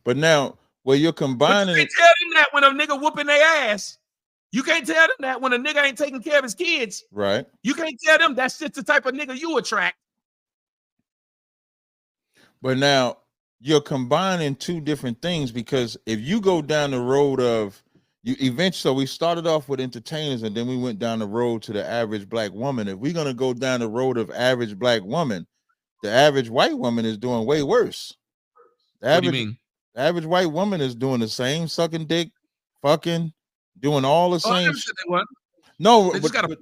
But now, where you're combining, but you can't tell them that when a nigga whooping their ass. You can't tell them that when a nigga ain't taking care of his kids. right? You can't tell them that's just the type of nigga you attract. But now you're combining two different things, because if you go down the road of you eventually, so we started off with entertainers and then we went down the road to the average black woman. If we're gonna go down the road of average black woman, the average white woman is doing way worse. What do you mean? The average white woman is doing the same sucking dick, fucking, doing all the same. No, they just gotta but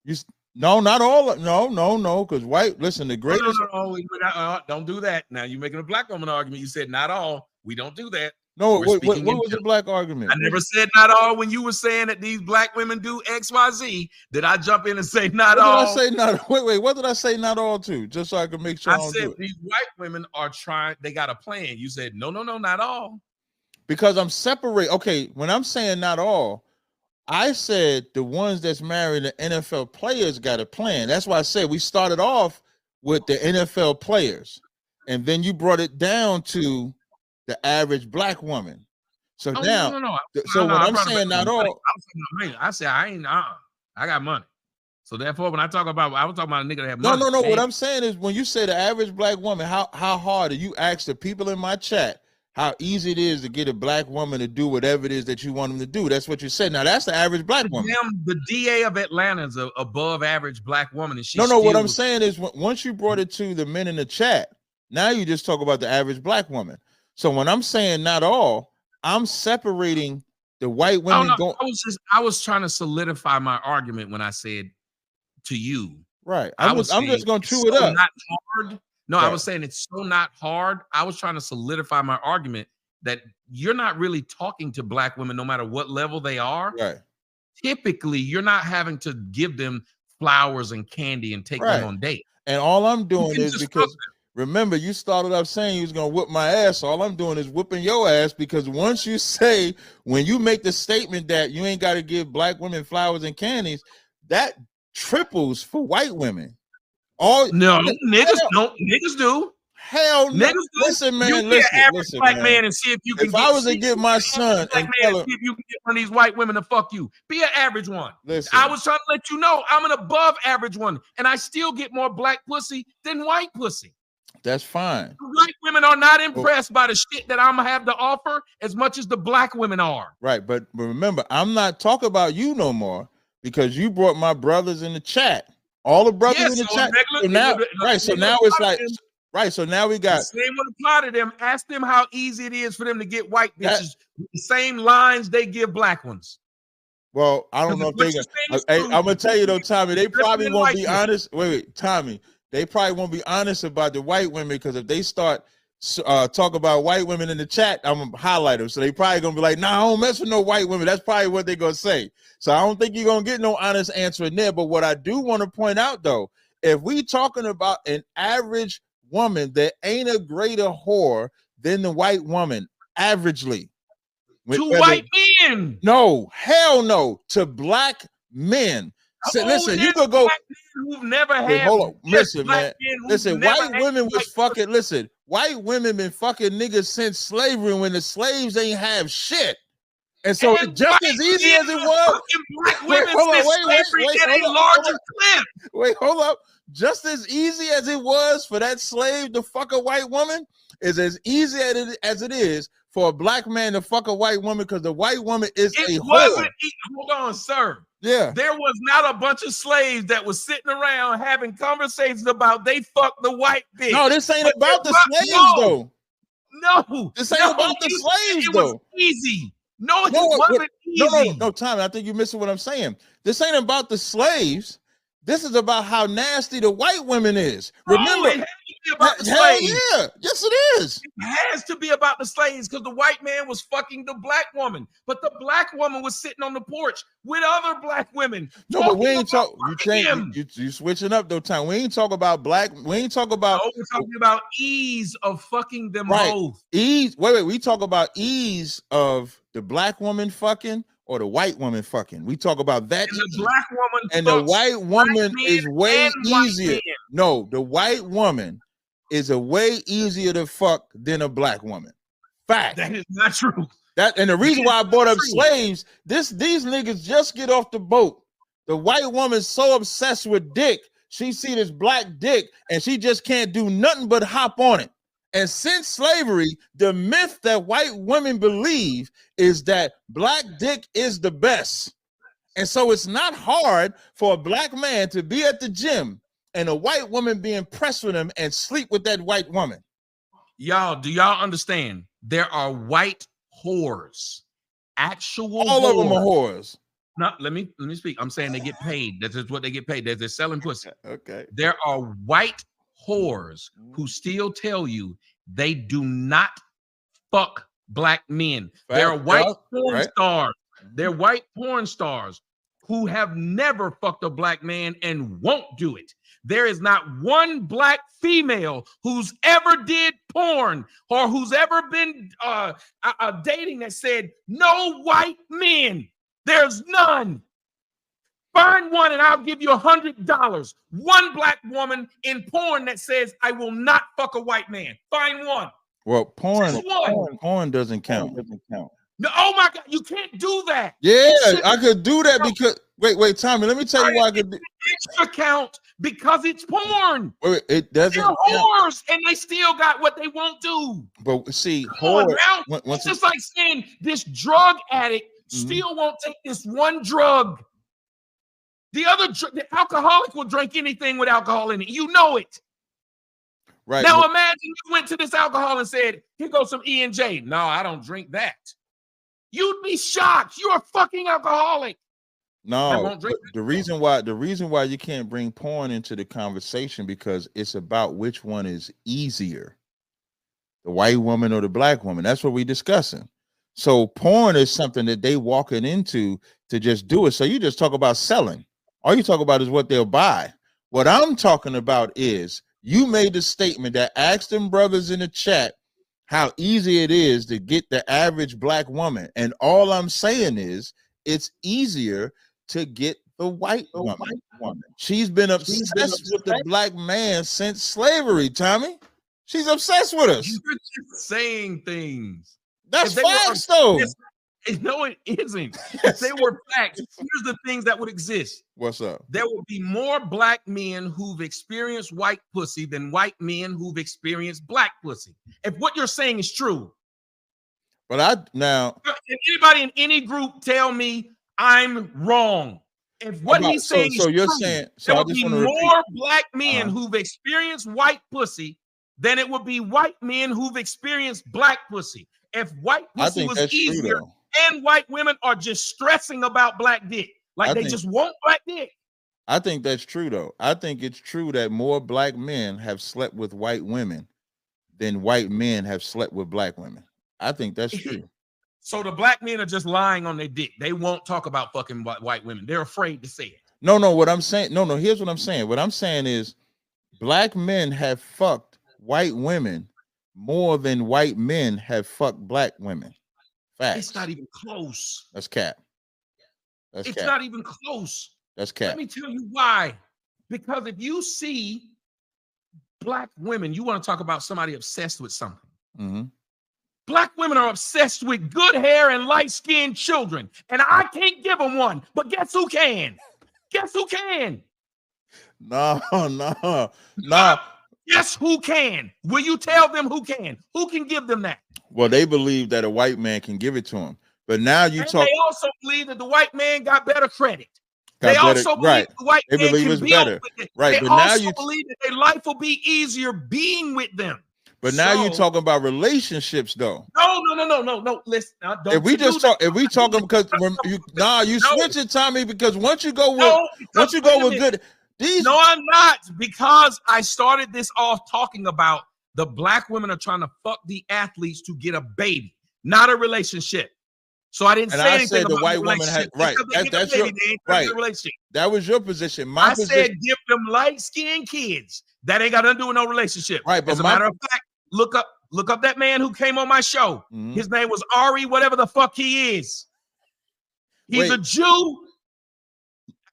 you, no, not all. No, because white. Listen, the greatest. No, don't do that. Now you're making a black woman argument. You said not all. We don't do that. No, what was the black argument? I never said not all when you were saying that these black women do X, Y, Z. Did I jump in and say not all? Did I say not? Wait. What did I say not all to? Just so I can make sure. I said these white women are trying. They got a plan. You said no, not all. Because I'm separating. Okay, when I'm saying not all, I said the ones that's married to NFL players got a plan. That's why I said we started off with the NFL players, and then you brought it down to the average black woman. So now, I'm saying not all. I said I ain't. I got money. So therefore, when I was talking about a nigga that have money. No. What I'm saying is, when you say the average black woman, how hard do you ask the people in my chat how easy it is to get a black woman to do whatever it is that you want them to do? That's what you said. Now that's the average black woman. The DA of Atlanta is a above average black woman, and she. No. What I'm saying is, once you brought it to the men in the chat, now you just talk about the average black woman. So when I'm saying not all, I'm separating the white women. I was trying to solidify my argument when I said to you. Right. I'm just going to chew it up. Not hard. No, right. I was saying it's so not hard. I was trying to solidify my argument that you're not really talking to black women, no matter what level they are. Right. Typically, you're not having to give them flowers and candy and take them on dates. And all I'm doing is because. Remember, you started up saying you was going to whip my ass. All I'm doing is whipping your ass, because once you say, when you make the statement that you ain't got to give black women flowers and candies, that triples for white women. Niggas do. Hell no. Listen, man. You be an average black man and see if you can. If I was to get my son and tell him, see if you can get one of these white women to fuck you, be an average one. Listen, I was trying to let you know I'm an above average one, and I still get more black pussy than white pussy. That's fine. White women are not impressed by the shit that I'm gonna have to offer as much as the black women are. Right, but remember, I'm not talking about you no more, because you brought my brothers in the chat. All the brothers in the chat. So now it's like, right. So now we got. The same would apply to them. Ask them how easy it is for them to get white bitches with the same lines they give black ones. Well, I don't know if they. I'm gonna tell you though, Tommy. They probably won't be honest. Wait, Tommy. They probably won't be honest about the white women, because if they start talk about white women in the chat, I'm gonna highlight them. So they probably gonna be like, "Nah, I don't mess with no white women." That's probably what they're gonna say. So I don't think you're gonna get no honest answer in there. But what I do want to point out, though, if we talking about an average woman, there ain't a greater whore than the white woman, averagely. To white men? No, hell no. To black men. So, listen, you could go. Who've never had. Hold on, listen, man. Listen, white women was fucking. Listen, white women been fucking niggas since slavery, when the slaves ain't have shit. And so, just as easy as it was, wait, hold up. Just as easy as it was for that slave to fuck a white woman is as easy as it is for a black man to fuck a white woman, because the white woman is a whore. Hold on, sir. Yeah. There was not a bunch of slaves that was sitting around having conversations about they fucked the white bitch. No, this ain't about the slaves, though. No. This ain't about the slaves, though. It was easy. No, it wasn't easy. No, Tommy, I think you're missing what I'm saying. This ain't about the slaves. This is about how nasty the white women is. Remember, it has to be about the slaves. Yeah, yes, it is. It has to be about the slaves, because the white man was fucking the black woman, but the black woman was sitting on the porch with other black women. No, but we ain't talking. You switching up though, time. We ain't talk about black. We ain't talk about. No, we're talking about ease of fucking them both. Ease. Wait. We talk about ease of the black woman fucking or the white woman fucking. We talk about that. And the black woman and the white woman is way easier. No, the white woman is a way easier to fuck than a black woman. Fact. That is not true. And the reason why I brought up slaves, these niggas just get off the boat. The white woman's so obsessed with dick, she see this black dick and she just can't do nothing but hop on it. And since slavery, the myth that white women believe is that black dick is the best. And so it's not hard for a black man to be at the gym and a white woman be impressed with him and sleep with that white woman. Y'all, do y'all understand? There are white whores, actual all whores. of them are whores. No, let me speak. I'm saying they get paid. That's just what they get paid. They're selling pussy. Okay. There are white whores who still tell you they do not fuck black men. There are white porn stars. They're white porn stars who have never fucked a black man and won't do it. There is not one black female who's ever did porn or who's ever been dating that said no white men. There's none. Find one and I'll give you $100. One black woman in porn that says I will not fuck a white man. Find one. Well, porn doesn't count. No, oh my God, you can't do that. Yeah, I could do that because wait, Tommy, let me tell you why I could do extra count because it's porn. Wait, it doesn't. They're whores and they still got what they won't do. But see, it's just like saying this drug addict still won't take this one drug. The alcoholic will drink anything with alcohol in it. You know it. Right. Now imagine you went to this alcohol and said, here goes some E&J. No, I don't drink that. You'd be shocked. You're a fucking alcoholic. No, the reason why you can't bring porn into the conversation because it's about which one is easier, the white woman or the black woman. That's what we're discussing. So porn is something that they walking into to just do it. So you just talk about selling. All you talk about is what they'll buy. What I'm talking about is you made the statement that asked them brothers in the chat how easy it is to get the average black woman. And all I'm saying is it's easier to get the white woman. She's been obsessed with the black man since slavery, Tommy. She's obsessed with us. You're just saying things. That's facts, though. No, it isn't. If they were facts, here's the things that would exist. What's up? There would be more black men who've experienced white pussy than white men who've experienced black pussy. If what you're saying is true. But can anybody in any group tell me I'm wrong? If what he's saying is you're true, saying there would be more black men who've experienced white pussy than it would be white men who've experienced black pussy. If white pussy was easier and white women are just stressing about black dick, like they just want black dick. I think that's true, though. I think it's true that more black men have slept with white women than white men have slept with black women. I think that's true. So the black men are just lying on their dick. They won't talk about fucking white women. They're afraid to say it. No, what I'm saying. No, here's what I'm saying. What I'm saying is black men have fucked white women more than white men have fucked black women. Facts. It's not even close. That's cap. It's not even close. That's cap. Let me tell you why. Because if you see black women, you want to talk about somebody obsessed with something. Mm-hmm. Black women are obsessed with good hair and light-skinned children. And I can't give them one. But guess who can? Guess who can? No. Guess who can? Will you tell them who can? Who can give them that? Well, they believe that a white man can give it to them. But now you talk. They also believe that the white man got better credit. They also believe the white man can be better. Right. They also believe that their life will be easier being with them. But now you're talking about relationships, though. No. Listen, don't. If we talking because you switch it, Tommy. Because once you go with good, No, I'm not, because I started this off talking about the black women are trying to fuck the athletes to get a baby, not a relationship. So I didn't say anything about the white woman had right. That's your right. That was your position. I said give them light-skinned kids. That ain't got nothing to do with no relationship. Right, but as a matter of fact, look up that man who came on my show. Mm-hmm. His name was Ari, whatever the fuck he is. He's a Jew.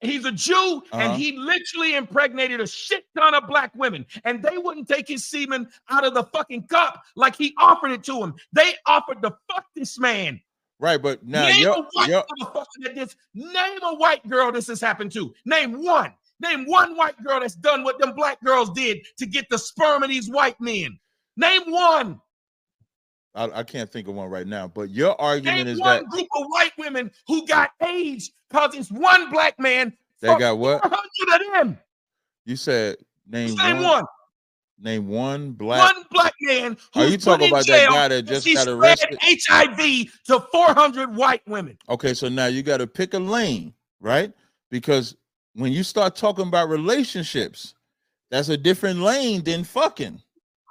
He's a Jew, and he literally impregnated a shit ton of black women, and they wouldn't take his semen out of the fucking cup like he offered it to him. They offered to fuck this man. Right, but now name a white girl this has happened to. Name one. Name one white girl that's done what them black girls did to get the sperm of these white men. Name one. I can't think of one right now, but your argument is one group of white women who got AIDS because it's one black man. They got what? 400 of them. You said name one. Name one black man. Are you talking about that guy that just got arrested? HIV to 400 white women. Okay, so now you got to pick a lane, right? Because when you start talking about relationships, that's a different lane than fucking.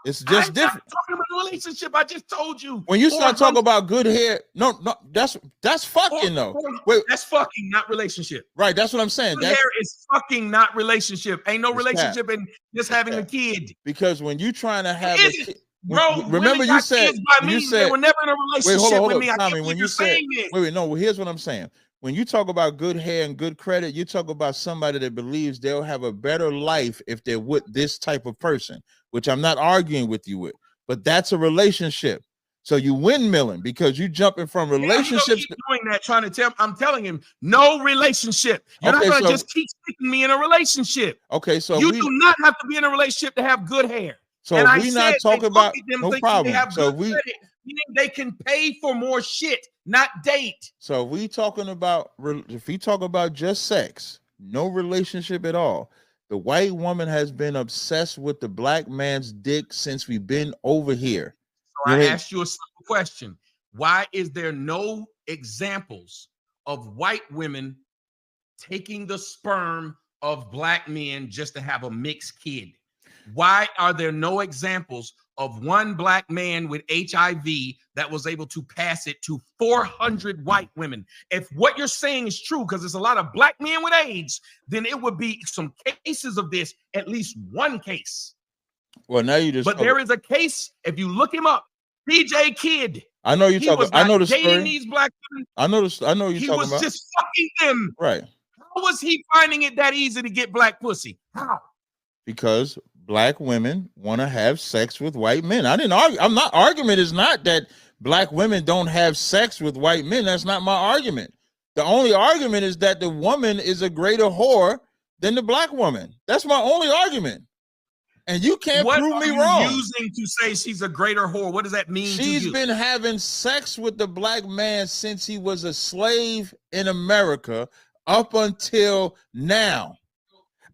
It's just different. Talking about a relationship, I just told you. When you start talking about good hair, no, that's fucking though. Wait, that's fucking, not relationship. Right, that's what I'm saying. Good hair is fucking not relationship. Ain't no relationship in just having a kid. Because when you trying to have a kid, bro, remember you said they were never in a relationship with me. Tommy, when you said wait, no, well, here's what I'm saying. When you talk about good hair and good credit, you talk about somebody that believes they'll have a better life if they're with this type of person, which I'm not arguing with you with, but that's a relationship. So you windmilling because you jumping from relationships. Keep doing that, trying to tell. I'm telling him, no relationship. You're not going to just keep sticking me in a relationship. Okay, so you do not have to be in a relationship to have good hair. So we not talking about no problem. So meaning they can pay for more shit, not date. So if we talk about just sex, no relationship at all. The white woman has been obsessed with the black man's dick since we've been over here. So I asked you a simple question. Why is there no examples of white women taking the sperm of black men just to have a mixed kid? Why are there no examples of one black man with HIV that was able to pass it to 400 white women? If what you're saying is true, because there's a lot of black men with AIDS, then it would be some cases of this, at least one case. Well, now you just. But there is a case. If you look him up, DJ Kid. I know you talking. I know the story. These black women. I know this. I know you talking about. He was just fucking them. Right. How was he finding it that easy to get black pussy? How? Because black women want to have sex with white men. I didn't argue. I'm not argument is not that black women don't have sex with white men. That's not my argument. The only argument is that the woman is a greater whore than the black woman. That's my only argument. And you can't prove me wrong. Using to say she's a greater whore. What does that mean? She's been having sex with the black man since he was a slave in America up until now.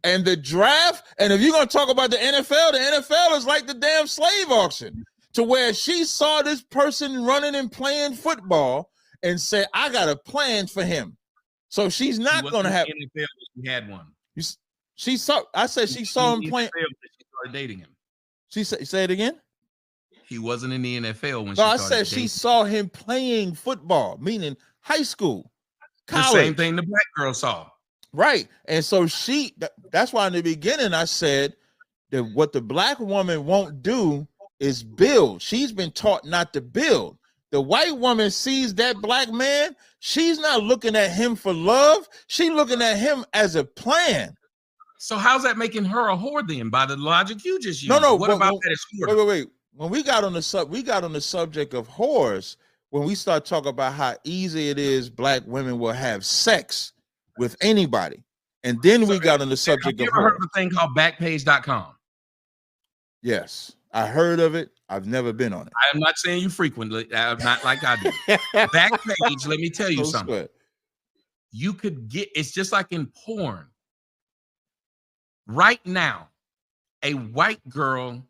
And the draft, and if you're going to talk about the NFL is like the damn slave auction, to where she saw this person running and playing football and said, I got a plan for him. So she's not going to have. NFL, she had one. She saw. I said she saw him playing. She started dating him. She said, say it again. He wasn't in the NFL when. No, I said she saw him playing football, meaning high school, college. The same thing the black girl saw. Right. And so that's why in the beginning I said that what the black woman won't do is build. She's been taught not to build. The white woman sees that black man. She's not looking at him for love. She's looking at him as a plan. So how's that making her a whore then by the logic you just used? No. What about that? Wait. When we got on the subject of whores, when we start talking about how easy it is, black women will have sex with anybody. And then we got on the subject of. Have you ever heard of a thing called Backpage.com? Yes, I heard of it. I've never been on it. I'm not saying you frequently. I'm not like I do. Backpage, let me tell you something. Sweat. You could get, it's just like in porn. Right now, a white girl,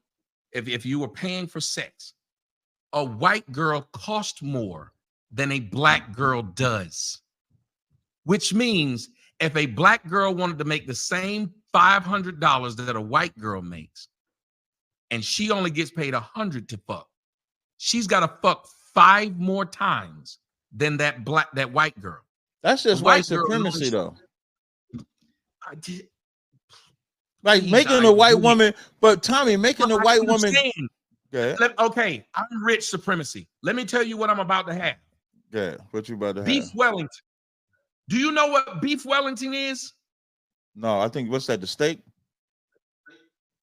if you were paying for sex, a white girl cost more than a black girl does. Which means if a black girl wanted to make the same $500 that a white girl makes, and she only gets paid $100 to fuck, she's got to fuck 5 more times than that white girl. That's just white supremacy, though. Like making a white woman, but Tommy, making a white woman. Okay, I'm rich supremacy. Let me tell you what I'm about to have. Yeah, what you about to have? Beef Wellington. Do you know what beef Wellington is? No, I think what's that? The steak?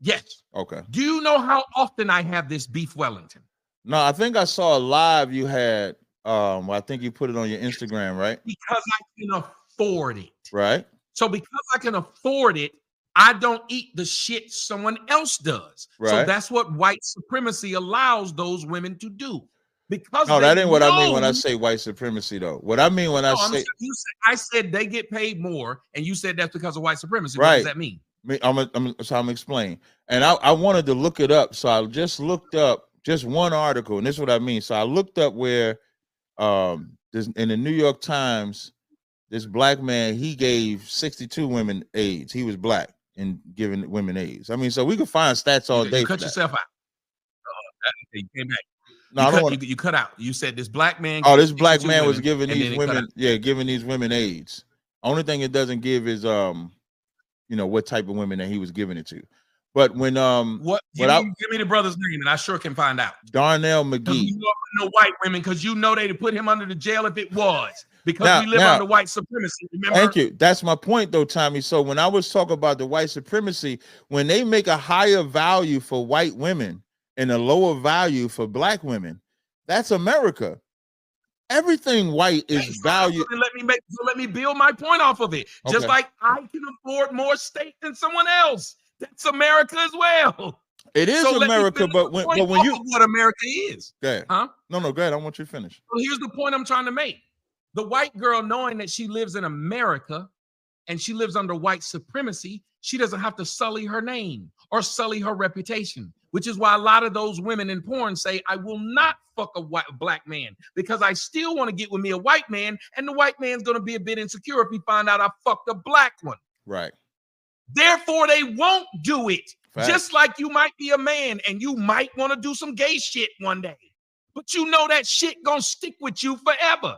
Yes. Okay. Do you know how often I have this beef Wellington? No, I think I saw a live you had. I think you put it on your Instagram, right? Because I can afford it. Right. So because I can afford it, I don't eat the shit someone else does. Right. So that's what white supremacy allows those women to do. Because no, that ain't what I mean when I say white supremacy, though. What I mean when I say I said they get paid more, and you said that's because of white supremacy. Right. What does that mean? I'm gonna explain. And I wanted to look it up, so I just looked up just one article, and this is what I mean. So I looked up where this, in the New York Times, this black man, he gave 62 women AIDS. He was black and giving women AIDS. I mean, so we could find stats all day. You cut yourself out. You came back. No, you cut out. You said this black man. Oh, this black man was giving these women, giving these women AIDS. Only thing it doesn't give is what type of women that he was giving it to. But when give me the brother's name and I sure can find out. Darnell McGee. No white women, because they'd put him under the jail if it was because we live under white supremacy. Remember? Thank you. That's my point, though, Tommy. So when I was talking about the white supremacy, when they make a higher value for white women and a lower value for black women, that's America. Everything white is valued. Let me build my point off of it. Okay. Just like I can afford more steak than someone else. That's America as well. It is America, but when you what America is. Okay. Huh? No, go ahead. I want you to finish. Well, here's the point I'm trying to make. The white girl, knowing that she lives in America and she lives under white supremacy, she doesn't have to sully her name or sully her reputation, which is why a lot of those women in porn say, I will not fuck a black man because I still want to get with me a white man, and the white man's going to be a bit insecure if he find out I fucked a black one. Right. Therefore, they won't do it. Fact. Just like you might be a man and you might want to do some gay shit one day, but you know that shit gonna stick with you forever.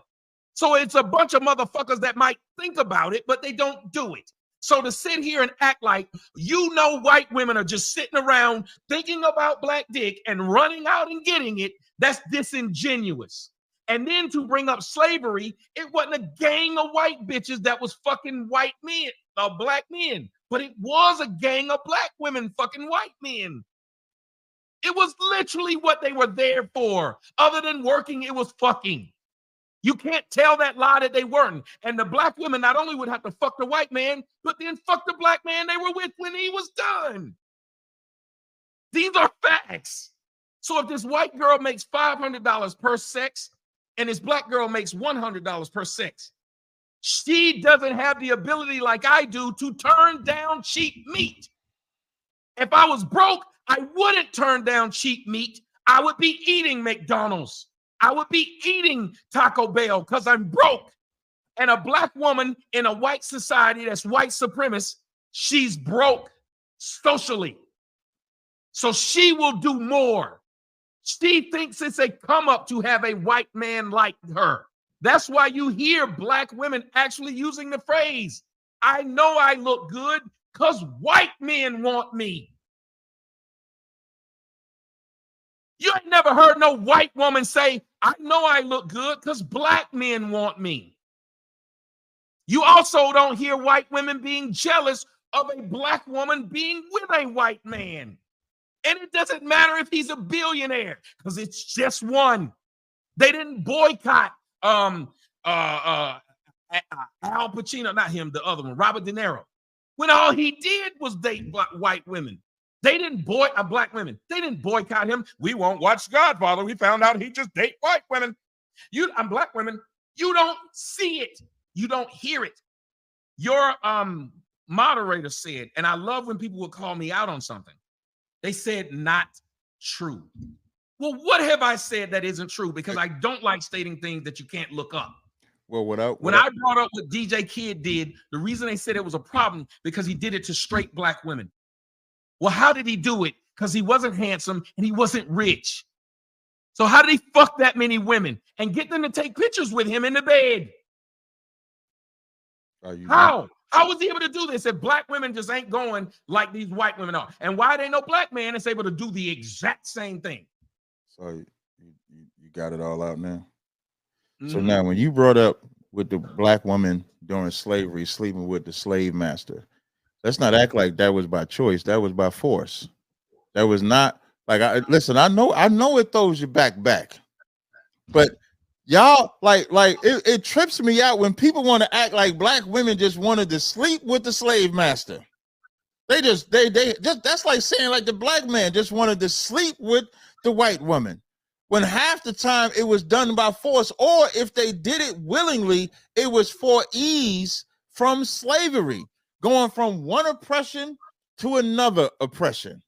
So it's a bunch of motherfuckers that might think about it, but they don't do it. So to sit here and act like white women are just sitting around thinking about black dick and running out and getting it, that's disingenuous. And then to bring up slavery, it wasn't a gang of white bitches that was fucking white men, black men, but it was a gang of black women fucking white men. It was literally what they were there for. Other than working, it was fucking. You can't tell that lie that they weren't. And the black women not only would have to fuck the white man, but then fuck the black man they were with when he was done. These are facts. So if this white girl makes $500 per sex and this black girl makes $100 per sex, she doesn't have the ability like I do to turn down cheap meat. If I was broke, I wouldn't turn down cheap meat. I would be eating McDonald's. I would be eating Taco Bell because I'm broke. And a black woman in a white society that's white supremacist, she's broke socially. So she will do more. She thinks it's a come up to have a white man like her. That's why you hear black women actually using the phrase, I know I look good because white men want me. You ain't never heard no white woman say, I know I look good because black men want me. You also don't hear white women being jealous of a black woman being with a white man. And it doesn't matter if he's a billionaire because it's just one. They didn't boycott Al Pacino, not him, the other one, Robert De Niro, when all he did was date white women. They didn't black women. They didn't boycott him. We won't watch Godfather. We found out he just date white women. I'm black women. You don't see it. You don't hear it. Your moderator said, and I love when people would call me out on something. They said not true. Well, what have I said that isn't true? Because I don't like stating things that you can't look up. Well, when I brought up what DJ Kid did, the reason they said it was a problem because he did it to straight black women. Well, how did he do it? Because he wasn't handsome and he wasn't rich. So how did he fuck that many women and get them to take pictures with him in the bed? How? How was he able to do this if black women just ain't going like these white women are? And why ain't no black man that's able to do the exact same thing? So you got it all out now. Mm-hmm. So now when you brought up with the black woman during slavery sleeping with the slave master, Let's not act like that was by choice. That was by force. That was not like listen, I know it throws you back, but y'all like it trips me out when people want to act like black women just wanted to sleep with the slave master. They just that's like saying like the black man just wanted to sleep with the white woman, when half the time it was done by force, or if they did it willingly, it was for ease from slavery, going from one oppression to another oppression.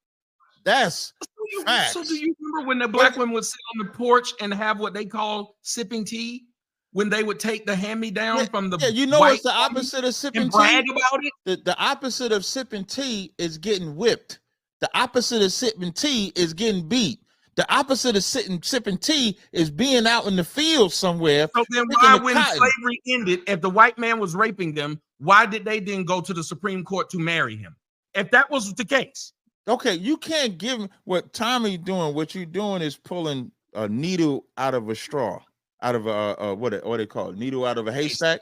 That's facts. So do you remember when the black women would sit on the porch and have what they call sipping tea? When they would take the hand-me-down from the you know what's the opposite of sipping and brag tea? About it? The opposite of sipping tea is getting whipped. The opposite of sipping tea is getting beat. The opposite of sipping tea is being out in the field somewhere. So then why, when slavery ended, if the white man was raping them, why did they then go to the Supreme Court to marry him? If that was the case. Okay, you can't give what Tommy doing. What you're doing is pulling a needle out of a straw, out of a what they call it, needle out of a haystack.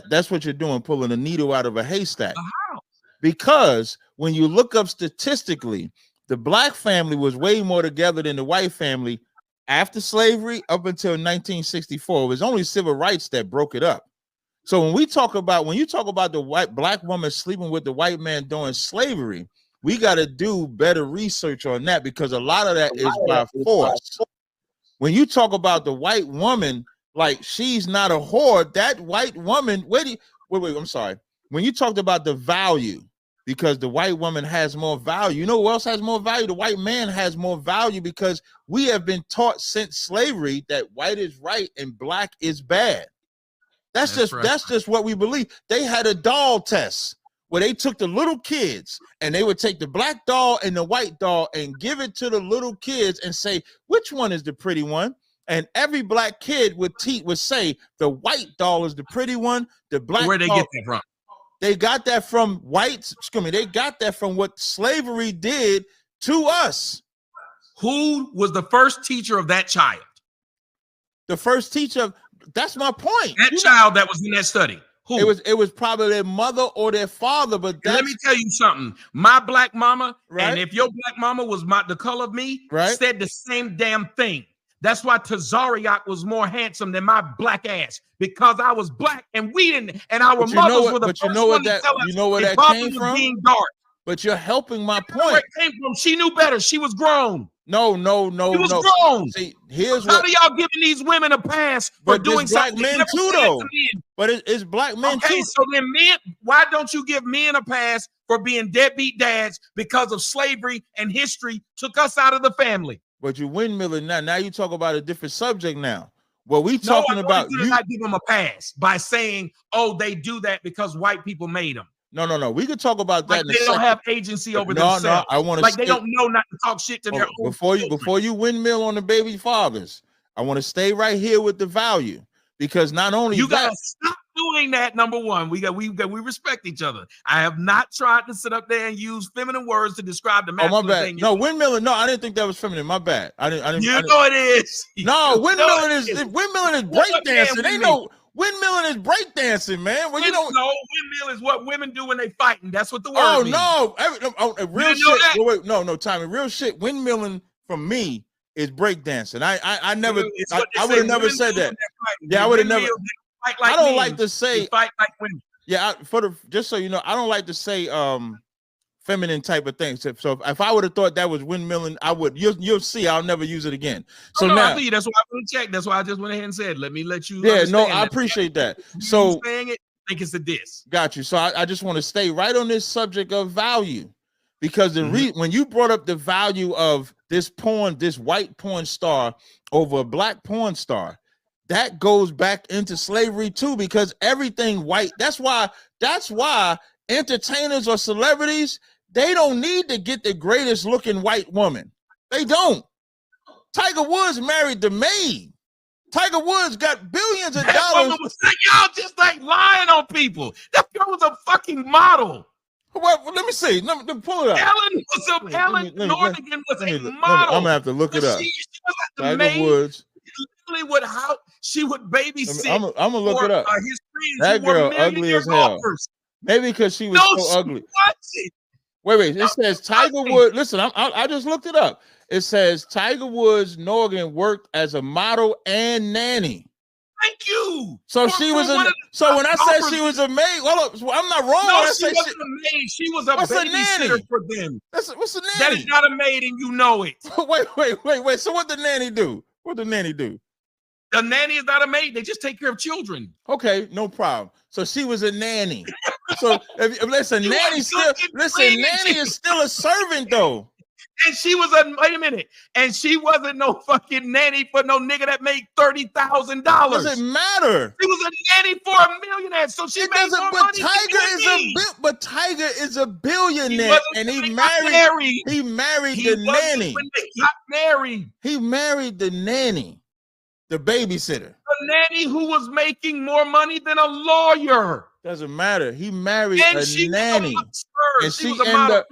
That's what you're doing, pulling a needle out of a haystack. How? Because when you look up statistically, the black family was way more together than the white family after slavery up until 1964. It was only civil rights that broke it up. So when you talk about the black woman sleeping with the white man during slavery, we got to do better research on that, because a lot of that is by force. When you talk about the white woman, like she's not a whore, that white woman, wait, I'm sorry. When you talked about the value, because the white woman has more value, you know who else has more value? The white man has more value, because we have been taught since slavery that white is right and black is bad. That's just what we believe. They had a doll test where they took the little kids and they would take the black doll and the white doll and give it to the little kids and say, which one is the pretty one? And every black kid would say the white doll is the pretty one. The black Where they doll, get that from? They got that from whites. Excuse me. They got that from what slavery did to us. Who was the first teacher of that child? The first teacher. That's my point. That child that was in that study. Who? It was probably their mother or their father. But let me tell you something. My black mama, right? And if your black mama was the color of me, right, said the same damn thing. That's why Tazaryach was more handsome than my black ass, because I was black and we didn't, and our mothers were the first one to tell us. You know where that came from? Being dark. But you're helping my point. Where it came from? She knew better. She was grown. No. She was grown. See, here's how do y'all giving these women a pass for doing black something? Men too, though. But it's black men too. Okay, so then men, why don't you give men a pass for being deadbeat dads because of slavery and history took us out of the family? But you windmilling now. Now you talk about a different subject now. What we talking about? You not give them a pass by saying, "Oh, they do that because white people made them." No. We could talk about that. Like they don't have agency over themselves. No, I want to. Like they don't know not to talk shit to their own. Before you windmill on the baby fathers, I want to stay right here with the value, because not only you gotta stop doing that. Number one, we respect each other. I have not tried to sit up there and use feminine words to describe the masculine thing. No, windmilling. No, I didn't think that was feminine. My bad. I didn't. You know it is. No, windmilling is breakdancing. Ain't no. Windmilling is breakdancing, man. Well, you know, windmill is what women do when they fighting. That's what the word means. Real shit. No, Tommy. Real shit. Windmilling from me is breakdancing. I never. I would have never said that. Yeah, I would have never. I don't like to say fight like women. Yeah, just so you know, I don't like to say feminine type of things. So if I would have thought that was windmilling, I would. You'll see. I'll never use it again. So now that's why I want to check. That's why I just went ahead and said, let me let you. Yeah, no, I appreciate that. So saying it, I think it's a diss. Got you. So I just want to stay right on this subject of value, because when you brought up the value of this white porn star over a black porn star, that goes back into slavery too, because everything white. That's why entertainers or celebrities, they don't need to get the greatest looking white woman. They don't. Tiger Woods married the maid. Tiger Woods got billions of dollars. Y'all just like lying on people. That girl was a fucking model. Well, let me see. Let me pull it up. Ellen Nordigan was a model. I'm gonna have to look it up. She was at the Tiger maid. Woods. Literally, she would babysit. I'm gonna look it up. His friends. That girl ugly as hell. Maybe because she was so ugly. Wait. It says Tiger Woods. Listen, I just looked it up. It says Tiger Woods Norgan worked as a model and nanny. Thank you. So she was a. So when I said she was a maid, well, I'm not wrong. No, she wasn't a maid. She was a babysitter for them. What's a nanny? That is not a maid, and you know it. Wait. So what the nanny do? What the nanny do? The nanny is not a maid. They just take care of children. Okay, no problem. So she was a nanny. So listen, nanny is still a servant though. And she was wait a minute. And she wasn't no fucking nanny for no nigga that made $30,000. Doesn't matter. She was a nanny for a millionaire. So she made more money. But Tiger is a billionaire, and he married the nanny. When they got married, he married the nanny. The babysitter. A nanny who was making more money than a lawyer. Doesn't matter. He married a nanny. And she was a model.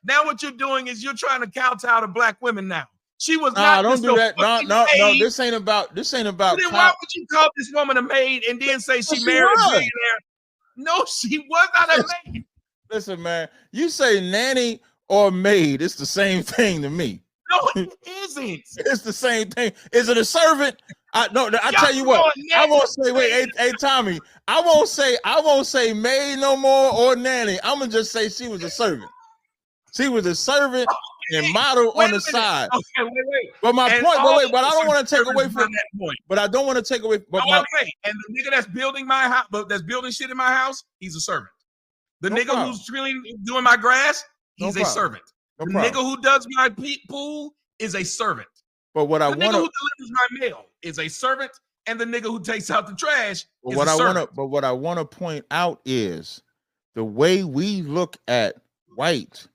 Now what you're doing is you're trying to kowtow to black women now. She was not. Don't do that. No. This ain't about. Then why would you call this woman a maid and then say she married a billionaire? No, she was not a maid. Listen, man. You say nanny or maid, it's the same thing to me. No, it isn't. It's the same thing. Is it a servant? I tell you what. I won't say. Wait, hey, Tommy. I won't say maid no more or nanny. I'm gonna just say she was a servant. She was a servant and model on the side. Okay, wait. But my point. But I don't want to take away from that point. But I don't want to take away. But okay. And the nigga that's building my house, that's building shit in my house, he's a servant. The nigga who's doing my grass, he's a servant. The nigga who does my pool is a servant. But what the nigga who delivers my mail is a servant, and the nigga who takes out the trash is a servant. What I want to point out is the way we look at white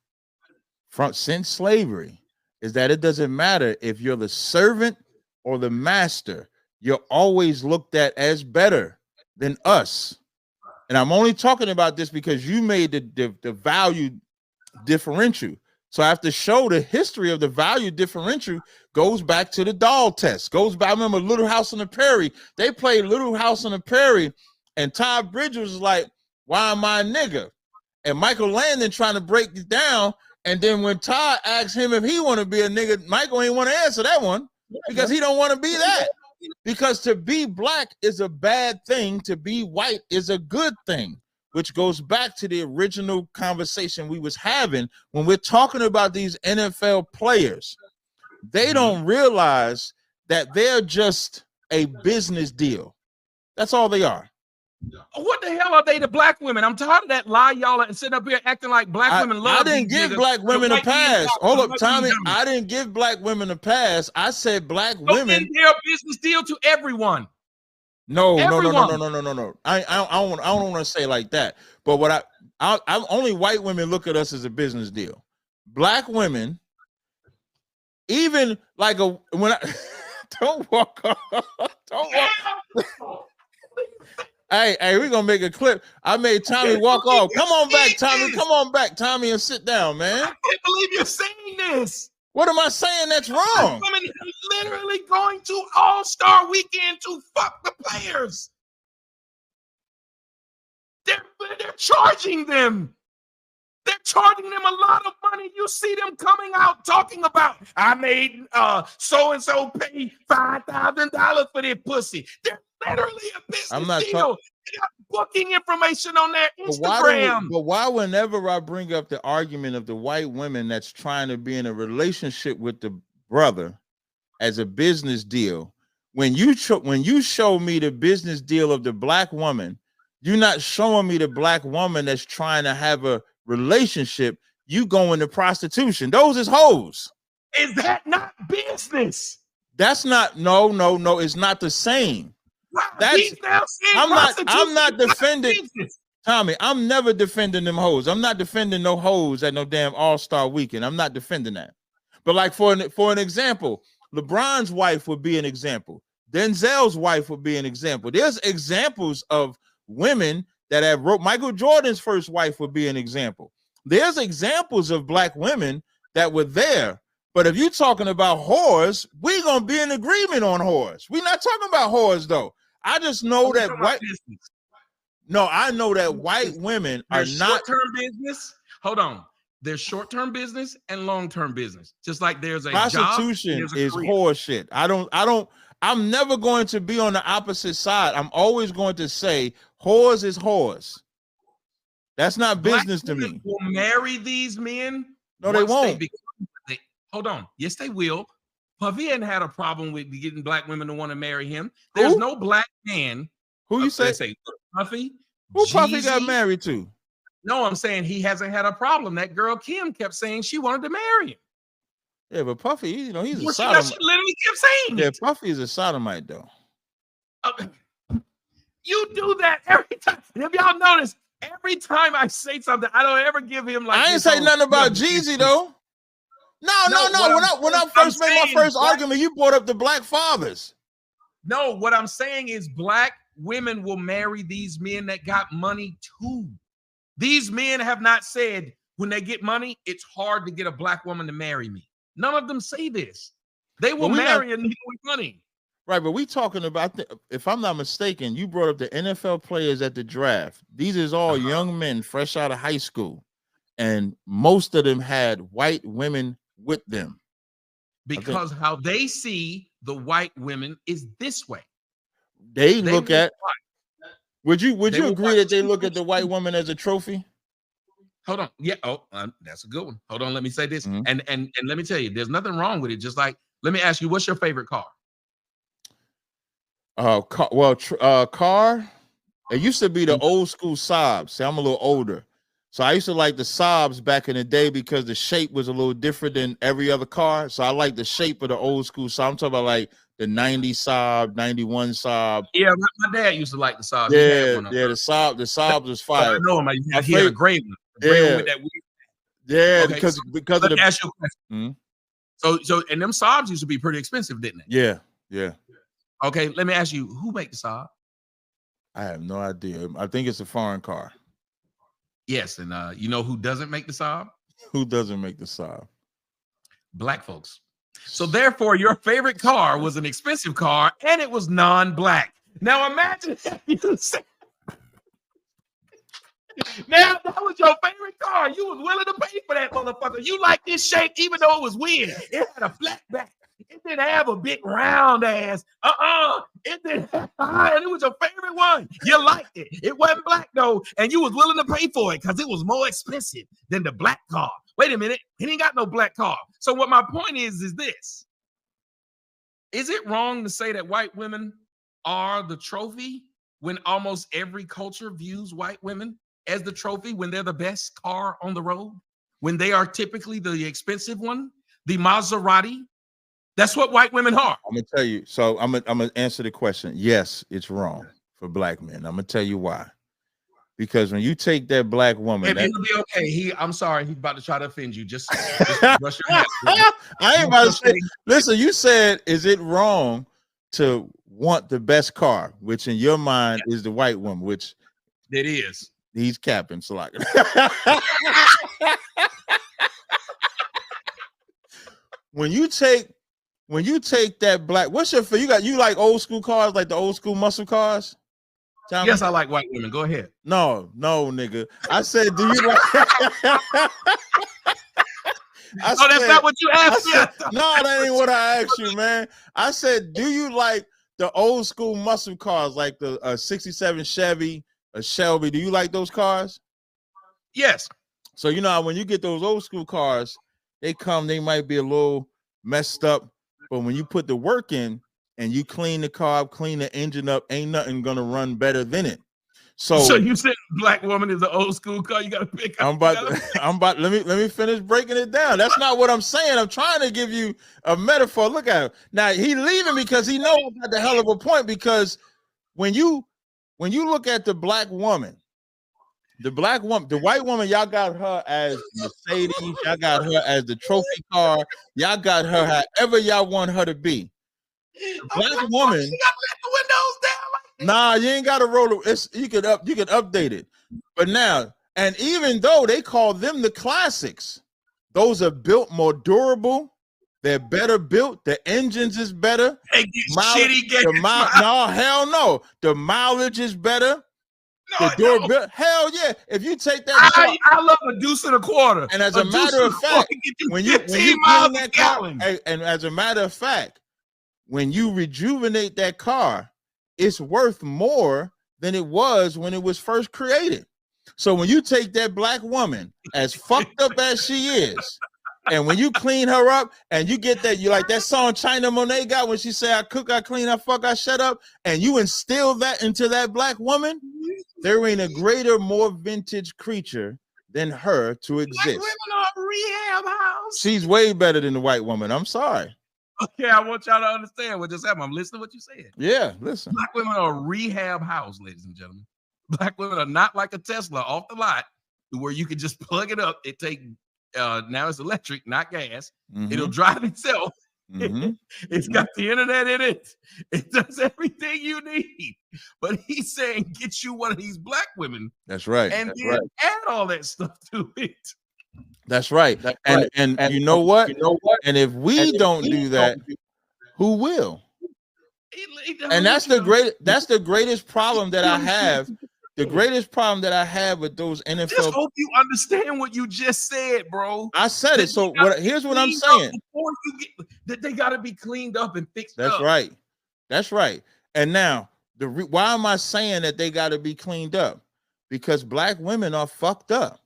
since slavery is that it doesn't matter if you're the servant or the master. You're always looked at as better than us. And I'm only talking about this because you made the value differential. So I have to show the history of the value differential goes back to the doll test. I remember Little House on the Prairie. They played Little House on the Prairie, and Todd Bridges was like, "Why am I a nigga?" And Michael Landon trying to break it down. And then when Todd asked him if he want to be a nigga, Michael ain't want to answer that one because he don't want to be that. Because to be black is a bad thing. To be white is a good thing. Which goes back to the original conversation we was having when we're talking about these NFL players. They don't realize that they're just a business deal. That's all they are. What the hell are they to black women? I'm tired of that lie, y'all, and sitting up here acting like black women love. I didn't give black women a pass. Hold up, Tommy. I didn't give black women a pass. I said black women. They're a business deal to everyone. No. I don't want to say like that. But what I only white women look at us as a business deal. Black women, even like when I don't walk off. Hey, we're gonna make a clip. I made Tommy walk off. Come on back, Tommy. Come on back, Tommy, and sit down, man. I can't believe you're saying this. What am I saying that's wrong? Women are literally going to All-Star Weekend to fuck the players. They're charging them. They're charging them a lot of money. You see them coming out talking about, I made so-and-so pay $5,000 for their pussy. They're literally a business deal. They got booking information on their Instagram. But why whenever I bring up the argument of the white women that's trying to be in a relationship with the brother as a business deal, when you show me the business deal of the black woman, you're not showing me the black woman that's trying to have a relationship. You go into prostitution. Those is hoes. Is that not business? That's not. No. It's not the same. I'm not defending Tommy. I'm never defending them hoes. I'm not defending no hoes at no damn All-Star Weekend. I'm not defending that. But like for an example, LeBron's wife would be an example. Denzel's wife would be an example. There's examples of women that have wrote. Michael Jordan's first wife would be an example. There's examples of black women that were there. But if you're talking about whores, we're gonna be in agreement on whores. We're not talking about whores though. I just know that white. No, I know that white women are not short-term business. Hold on. There's short-term business and long-term business. Just like there's a prostitution job, is horseshit. I'm never going to be on the opposite side. I'm always going to say whores is whores. That's not business to me. Will marry these men. No, they won't. Hold on. Yes, they will. Puffy hadn't had a problem with getting black women to want to marry him. There's no black man. Who you say? Puffy. Who Puffy got married to? No, I'm saying he hasn't had a problem. That girl Kim kept saying she wanted to marry him. Yeah, but Puffy, he's a sodomite. She literally kept saying it. Puffy is a sodomite, though. You do that every time. If y'all notice, every time I say something, I don't ever give him like. I ain't say nothing about Jeezy though. No. When I first made my first argument, you brought up the black fathers. No, what I'm saying is black women will marry these men that got money too. These men have not said when they get money, it's hard to get a black woman to marry me. None of them say this. They will marry a nigga with money. Right, but we talking about, if I'm not mistaken, you brought up the NFL players at the draft. These is all young men fresh out of high school, and most of them had white women with them. Because how they see the white women is this way. They look at. Would you agree that they look at the white woman as a trophy? Hold on. Yeah. Oh, that's a good one. Hold on. Let me say this. And let me tell you, there's nothing wrong with it. Just like, let me ask you, what's your favorite car? Car. It used to be the old school Saab. See, I'm a little older, so I used to like the Saabs back in the day because the shape was a little different than every other car. So I like the shape of the old school Saab. I'm talking about like the 90 Saab, 91 Saab. Yeah, my dad used to like the Saab. The Saab was fire. I know him. He had a great one. With that weird. Yeah, okay, because let me ask you a question. So and them Saabs used to be pretty expensive, didn't they? Yeah. Okay, let me ask you, who make the Saab? I have no idea. I think it's a foreign car. Yes, and you know who doesn't make the Saab? Who doesn't make the Saab? Black folks. So therefore, your favorite car was an expensive car, and it was non-black. Now imagine you said, now that was your favorite car. You was willing to pay for that motherfucker. You like this shape, even though it was weird. It had a flat back. It didn't have a big round ass. It didn't have, and it was your favorite one. You liked it. It wasn't black though, and you was willing to pay for it because it was more expensive than the black car. Wait a minute, he ain't got no black car. So what my point is this: is it wrong to say that white women are the trophy when almost every culture views white women as the trophy when they're the best car on the road, when they are typically the expensive one, the Maserati? That's what white women are. I'm gonna tell you. So I'm gonna answer the question. Yes, it's wrong for black men. I'm gonna tell you why. Because when you take that black woman, it'll be okay. I'm sorry, he's about to try to offend you. Just brush your hat. I ain't about to say. Listen, you said, is it wrong to want the best car, which in your mind is the white woman, which it is. He's capping, so like. When you take that black, what's your you like old school cars, like the old school muscle cars? Yes, I like white women. Go ahead. No, nigga. I said, do you like? That's not what you asked me. No, that ain't what I asked you, man. I said, do you like the old school muscle cars, like the 67 Chevy, a Shelby? Do you like those cars? Yes. So you know when you get those old school cars, they might be a little messed up, but when you put the work in and you clean the car up, clean the engine up, ain't nothing gonna run better than it. So you said black woman is an old school car. You gotta pick up. Let me finish breaking it down. That's not what I'm saying. I'm trying to give you a metaphor. Look at him. Now he leaving because he knows I got the hell of a point, because when you look at the black woman, the white woman, y'all got her as Mercedes, y'all got her as the trophy car, y'all got her however y'all want her to be. The black woman, you gotta let the windows down. Nah, you ain't gotta roll it. You can update it. But now, and even though they call them the classics, those are built more durable. They're better built. The engines is better. No, hell no. The mileage is better. The doorbell, hell yeah. If you take that car, I love a deuce and a quarter. And as a matter of fact, when you clean that car, and as a matter of fact, when you rejuvenate that car, it's worth more than it was when it was first created. So when you take that black woman, as fucked up as she is, and when you clean her up and you get that, you like that song China Monet got when she said, I cook, I clean, I fuck, I shut up, and you instill that into that black woman, there ain't a greater, more vintage creature than her to exist. Black women are a rehab house. She's way better than the white woman. I'm sorry. Okay, I want y'all to understand what just happened. I'm listening to what you said. Yeah, listen. Black women are a rehab house, ladies and gentlemen. Black women are not like a Tesla off the lot where you can just plug it up. It take now it's electric, not gas. It'll drive itself. It's got the internet in it. It does everything you need. But he's saying, get you one of these black women. That's right. And then add all that stuff to it. That's right. And you know what? And if we don't do that, who will? And that's the greatest problem that I have. The greatest problem that I have with those NFL. Just hope you understand what you just said, bro. I said it. So here's what I'm saying. Before you get that, they got to be cleaned up and fixed up. That's right. That's right. And now, why am I saying that they got to be cleaned up? Because black women are fucked up.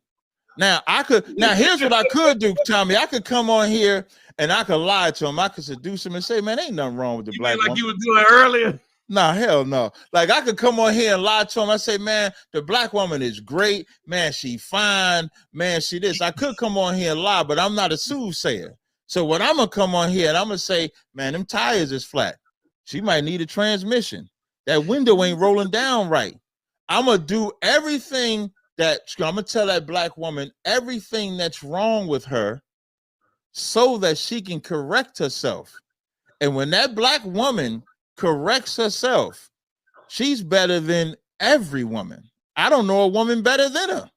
Now here's what I could do, Tommy. I could come on here and I could lie to them. I could seduce them and say, man, ain't nothing wrong with the black woman. Like you were doing earlier. Nah, hell no. Like I could come on here and lie to him. I say, man, the black woman is great. Man, she fine. Man, she this. I could come on here and lie, but I'm not a soothsayer. So what I'm gonna come on here and I'm gonna say, man, them tires is flat. She might need a transmission. That window ain't rolling down right. I'm gonna do everything I'm gonna tell that black woman everything that's wrong with her so that she can correct herself. And when that black woman corrects herself, she's better than every woman. I don't know a woman better than her.